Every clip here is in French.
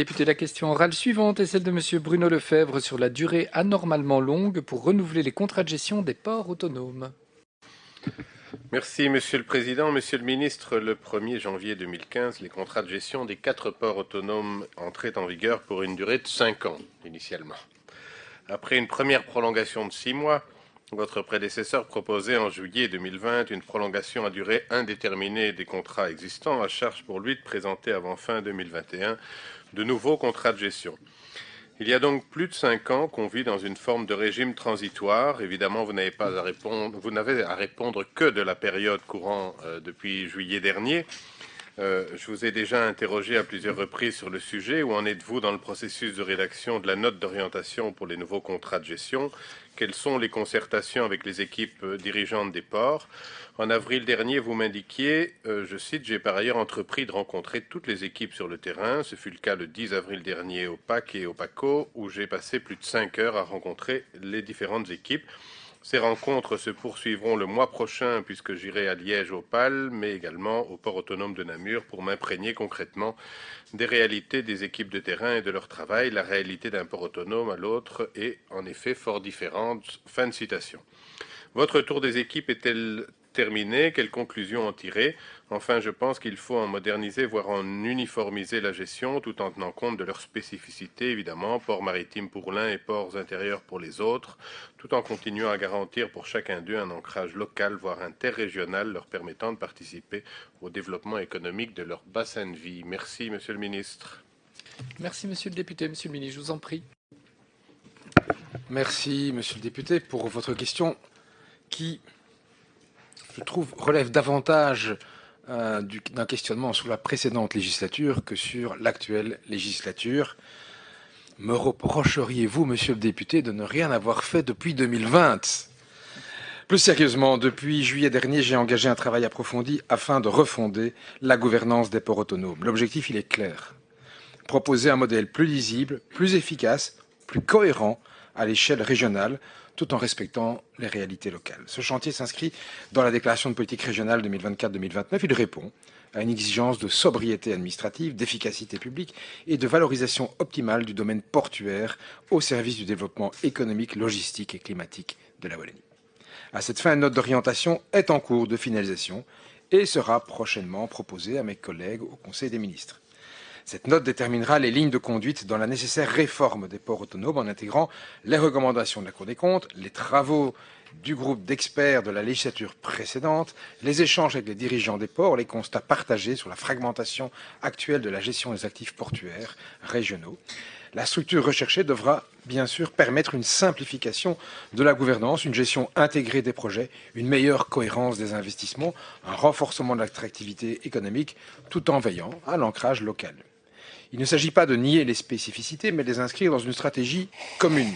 Député, la question orale suivante est celle de Monsieur Bruno Lefebvre sur la durée anormalement longue pour renouveler les contrats de gestion des ports autonomes. Merci Monsieur le Président. Monsieur le Ministre, le 1er janvier 2015, les contrats de gestion des 4 ports autonomes entraient en vigueur pour une durée de 5 ans initialement. Après une première prolongation de 6 mois, votre prédécesseur proposait en juillet 2020 une prolongation à durée indéterminée des contrats existants, à charge pour lui de présenter avant fin 2021 de nouveaux contrats de gestion. Il y a donc plus de 5 ans qu'on vit dans une forme de régime transitoire. Évidemment, vous n'avez à répondre que de la période courant depuis juillet dernier. Je vous ai déjà interrogé à plusieurs reprises sur le sujet. Où en êtes-vous dans le processus de rédaction de la note d'orientation pour les nouveaux contrats de gestion? Quelles sont les concertations avec les équipes dirigeantes des ports? En avril dernier, vous m'indiquiez, je cite, « J'ai par ailleurs entrepris de rencontrer toutes les équipes sur le terrain. Ce fut le cas le 10 avril dernier au PAC et au PACO, où j'ai passé plus de 5 heures à rencontrer les différentes équipes. Ces rencontres se poursuivront le mois prochain puisque j'irai à Liège au PAL, mais également au port autonome de Namur pour m'imprégner concrètement des réalités des équipes de terrain et de leur travail. La réalité d'un port autonome à l'autre est en effet fort différente. » Fin de citation. Votre tour des équipes est-elle terminé? Quelles conclusions en tirer? Enfin, je pense qu'il faut en moderniser, voire en uniformiser la gestion, tout en tenant compte de leurs spécificités, évidemment, ports maritimes pour l'un et ports intérieurs pour les autres, tout en continuant à garantir pour chacun d'eux un ancrage local, voire interrégional, leur permettant de participer au développement économique de leur bassin de vie. Merci, Monsieur le Ministre. Merci, Monsieur le député. Monsieur le ministre, je vous en prie. Merci, Monsieur le député, pour votre question qui, je trouve, relève davantage d'un questionnement sur la précédente législature que sur l'actuelle législature. Me reprocheriez-vous, Monsieur le député, de ne rien avoir fait depuis 2020 ? Plus sérieusement, depuis juillet dernier, j'ai engagé un travail approfondi afin de refonder la gouvernance des ports autonomes. L'objectif, il est clair. Proposer un modèle plus lisible, plus efficace, plus cohérent à l'échelle régionale, tout en respectant les réalités locales. Ce chantier s'inscrit dans la déclaration de politique régionale 2024-2029. Il répond à une exigence de sobriété administrative, d'efficacité publique et de valorisation optimale du domaine portuaire au service du développement économique, logistique et climatique de la Wallonie. À cette fin, une note d'orientation est en cours de finalisation et sera prochainement proposée à mes collègues au Conseil des ministres. Cette note déterminera les lignes de conduite dans la nécessaire réforme des ports autonomes en intégrant les recommandations de la Cour des comptes, les travaux du groupe d'experts de la législature précédente, les échanges avec les dirigeants des ports, les constats partagés sur la fragmentation actuelle de la gestion des actifs portuaires régionaux. La structure recherchée devra bien sûr permettre une simplification de la gouvernance, une gestion intégrée des projets, une meilleure cohérence des investissements, un renforcement de l'attractivité économique, tout en veillant à l'ancrage local. Il ne s'agit pas de nier les spécificités, mais de les inscrire dans une stratégie commune,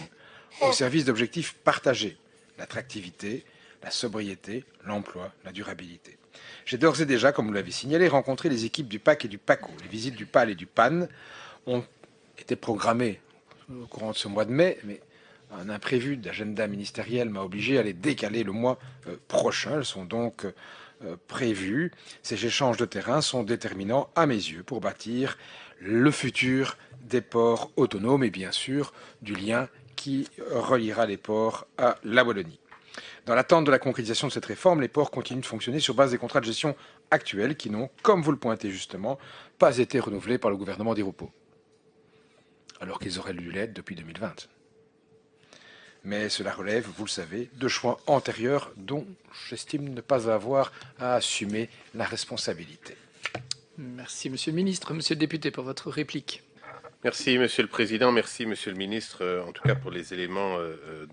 au service d'objectifs partagés, l'attractivité, la sobriété, l'emploi, la durabilité. J'ai d'ores et déjà, comme vous l'avez signalé, rencontré les équipes du PAC et du PACO. Les visites du PAL et du PAN ont été programmées au courant de ce mois de mai, mais un imprévu d'agenda ministériel m'a obligé à les décaler le mois prochain. Elles sont donc prévues. Ces échanges de terrain sont déterminants à mes yeux pour bâtir le futur des ports autonomes et bien sûr du lien qui reliera les ports à la Wallonie. Dans l'attente de la concrétisation de cette réforme, les ports continuent de fonctionner sur base des contrats de gestion actuels qui n'ont, comme vous le pointez justement, pas été renouvelés par le gouvernement Di Rupo, alors qu'ils auraient dû l'être depuis 2020. Mais cela relève, vous le savez, de choix antérieurs dont j'estime ne pas avoir à assumer la responsabilité. Merci, Monsieur le ministre. Monsieur le député, pour votre réplique. Merci, Monsieur le Président. Merci, Monsieur le Ministre, en tout cas pour les éléments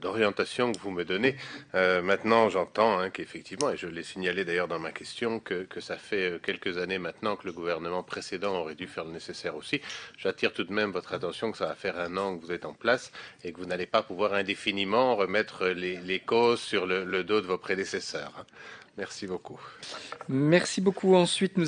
d'orientation que vous me donnez. Maintenant, j'entends qu'effectivement, et je l'ai signalé d'ailleurs dans ma question, que ça fait quelques années maintenant que le gouvernement précédent aurait dû faire le nécessaire aussi. J'attire tout de même votre attention que ça va faire 1 an que vous êtes en place et que vous n'allez pas pouvoir indéfiniment remettre les causes sur le dos de vos prédécesseurs. Merci beaucoup. Merci beaucoup. Ensuite, nous